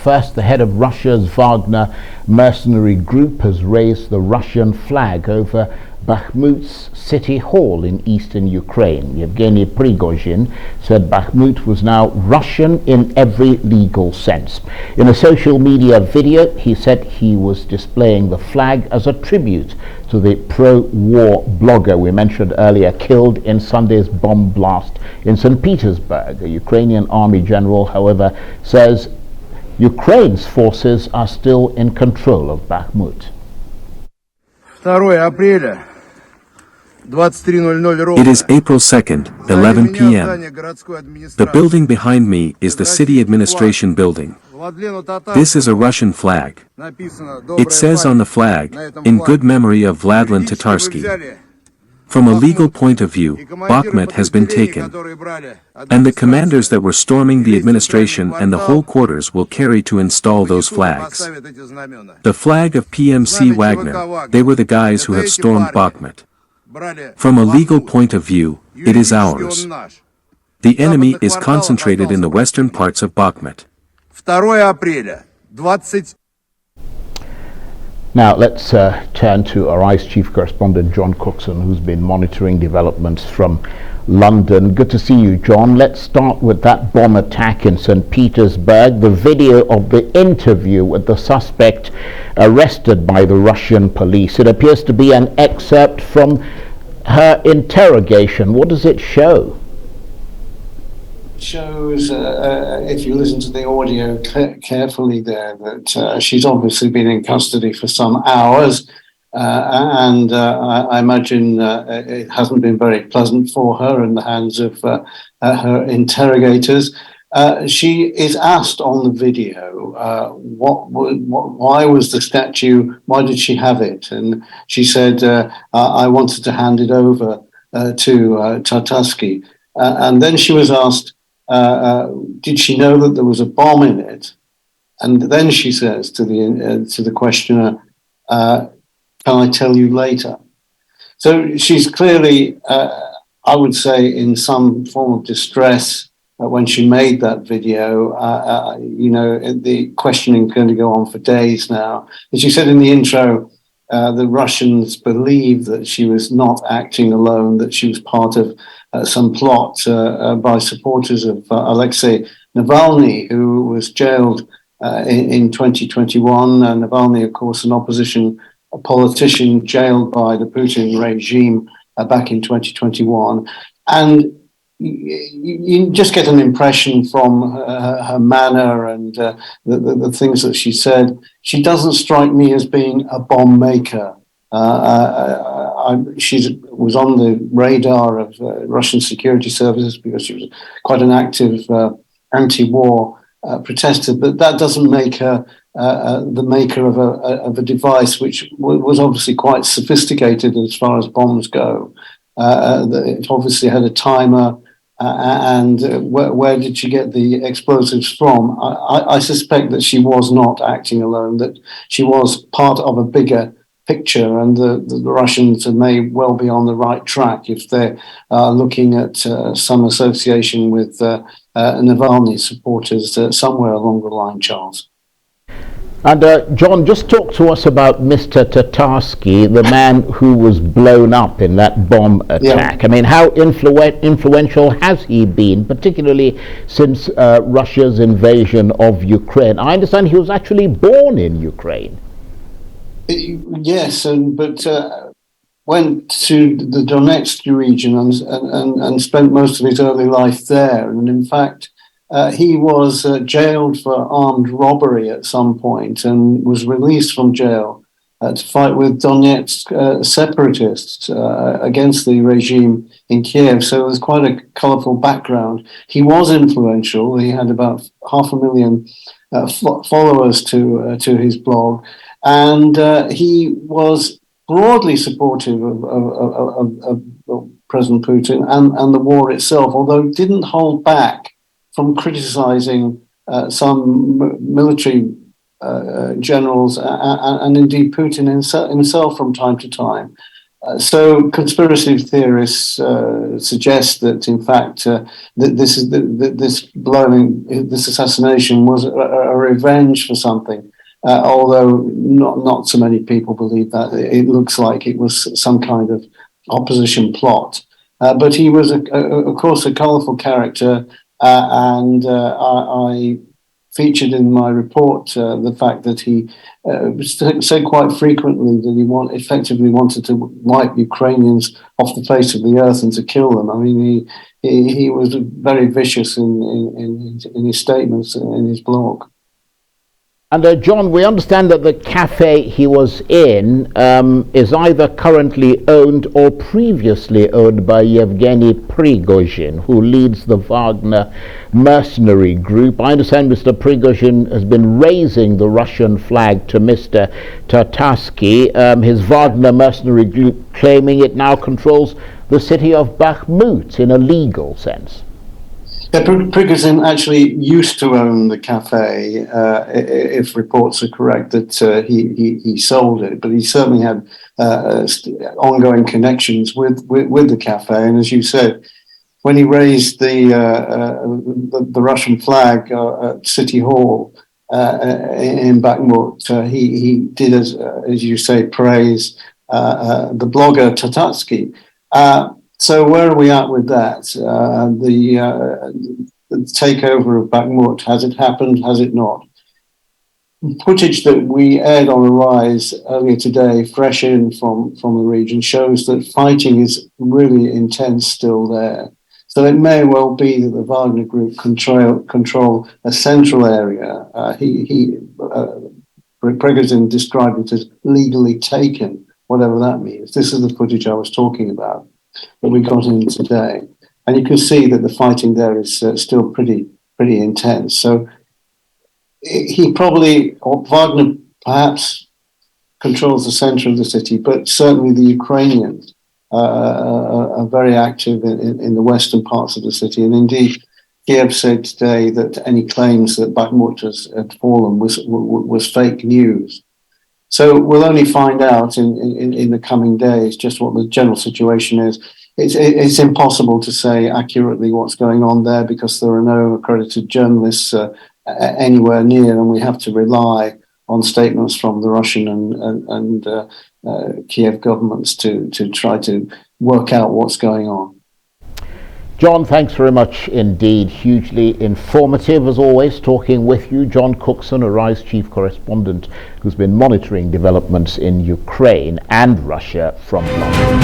First, the head of Russia's Wagner mercenary group has raised the Russian flag over Bakhmut's city hall in eastern Ukraine. Yevgeny Prigozhin said Bakhmut was now Russian in every legal sense. In a social media video, he said he was displaying the flag as a tribute to the pro-war blogger we mentioned earlier, killed in Sunday's bomb blast in St. Petersburg. A Ukrainian army general, however, says Ukraine's forces are still in control of Bakhmut. It is April 2nd, 11 p.m. The building behind me is the city administration building. This is a Russian flag. It says on the flag, "In good memory of Vladlen Tatarsky." From a legal point of view, Bakhmut has been taken, and the commanders that were storming the administration and the whole quarters will carry to install those flags. The flag of PMC Wagner, they were the guys who have stormed Bakhmut. From a legal point of view, it is ours. The enemy is concentrated in the western parts of Bakhmut. Now let's turn to our ICE chief correspondent John Cookson, who's been monitoring developments from London. Good to see you, John. Let's start with that bomb attack in St. Petersburg. The video of the interview with the suspect arrested by the Russian police. It appears to be an excerpt from her interrogation. What does it show? Shows, if you listen to the audio carefully there, that she's obviously been in custody for some hours, and I imagine it hasn't been very pleasant for her in the hands of her interrogators. She is asked on the video, why was the statue, why did she have it? And she said, I wanted to hand it over to Tatarsky. And then she was asked, did she know that there was a bomb in it? And then she says to the questioner, can I tell you later? So she's clearly, I would say, in some form of distress when she made that video. The questioning is going to go on for days now. As she said in the intro, the Russians believe that she was not acting alone, that she was part of some plot by supporters of Alexei Navalny, who was jailed in 2021. Navalny, of course, an opposition politician jailed by the Putin regime back in 2021. And you just get an impression from her manner and the things that she said. She doesn't strike me as being a bomb maker. She was on the radar of Russian security services because she was quite an active anti-war protester, but that doesn't make her the maker of a device which was obviously quite sophisticated as far as bombs go. It obviously had a timer, and where did she get the explosives from? I suspect that she was not acting alone, that she was part of a bigger picture, and the Russians may well be on the right track if they're looking at some association with Navalny supporters somewhere along the line, Charles. And John, just talk to us about Mr. Tatarsky, the man who was blown up in that bomb attack. Yeah. I mean, how influential has he been, particularly since Russia's invasion of Ukraine? I understand he was actually born in Ukraine. Yes, but went to the Donetsk region and spent most of his early life there. And in fact, he was jailed for armed robbery at some point and was released from jail to fight with Donetsk separatists against the regime in Kiev. So there's quite a colourful background. He was influential. He had about 500,000 followers to his blog. And he was broadly supportive of President Putin and the war itself, although didn't hold back from criticizing some military generals and indeed Putin himself from time to time. So conspiracy theorists suggest that, in fact, that this assassination was a revenge for something. Although not so many people believe that. It looks like it was some kind of opposition plot. But he was, of course, a colourful character, and I featured in my report the fact that he said quite frequently that he effectively wanted to wipe Ukrainians off the face of the earth and to kill them. I mean, he was very vicious in his statements in his blog. And John, we understand that the cafe he was in is either currently owned or previously owned by Yevgeny Prigozhin, who leads the Wagner mercenary group. I understand Mr. Prigozhin has been raising the Russian flag to Mr. Tatarsky, his Wagner mercenary group claiming it now controls the city of Bakhmut in a legal sense. Yeah, Prigozhin actually used to own the cafe, if reports are correct that he sold it, but he certainly had ongoing connections with the cafe. And as you said, when he raised the Russian flag at City Hall in Bakhmut, he did, as you say, praise the blogger Tatarsky. So where are we at with that? The takeover of Bakhmut, has it happened? Has it not? Footage that we aired on Arise earlier today, fresh in from the region, shows that fighting is really intense still there. So it may well be that the Wagner group control a central area. Prigozhin described it as legally taken, whatever that means. This is the footage I was talking about that we got in today, and you can see that the fighting there is still pretty intense. So Wagner perhaps controls the center of the city, but certainly the Ukrainians are very active in the western parts of the city. And indeed, Kiev said today that any claims that Bakhmut had fallen was fake news. So we'll only find out in the coming days just what the general situation is. It's impossible to say accurately what's going on there because there are no accredited journalists anywhere near, and we have to rely on statements from the Russian and Kiev governments to try to work out what's going on. John, thanks very much indeed. Hugely informative as always talking with you. John Cookson, Arise chief correspondent who's been monitoring developments in Ukraine and Russia from London.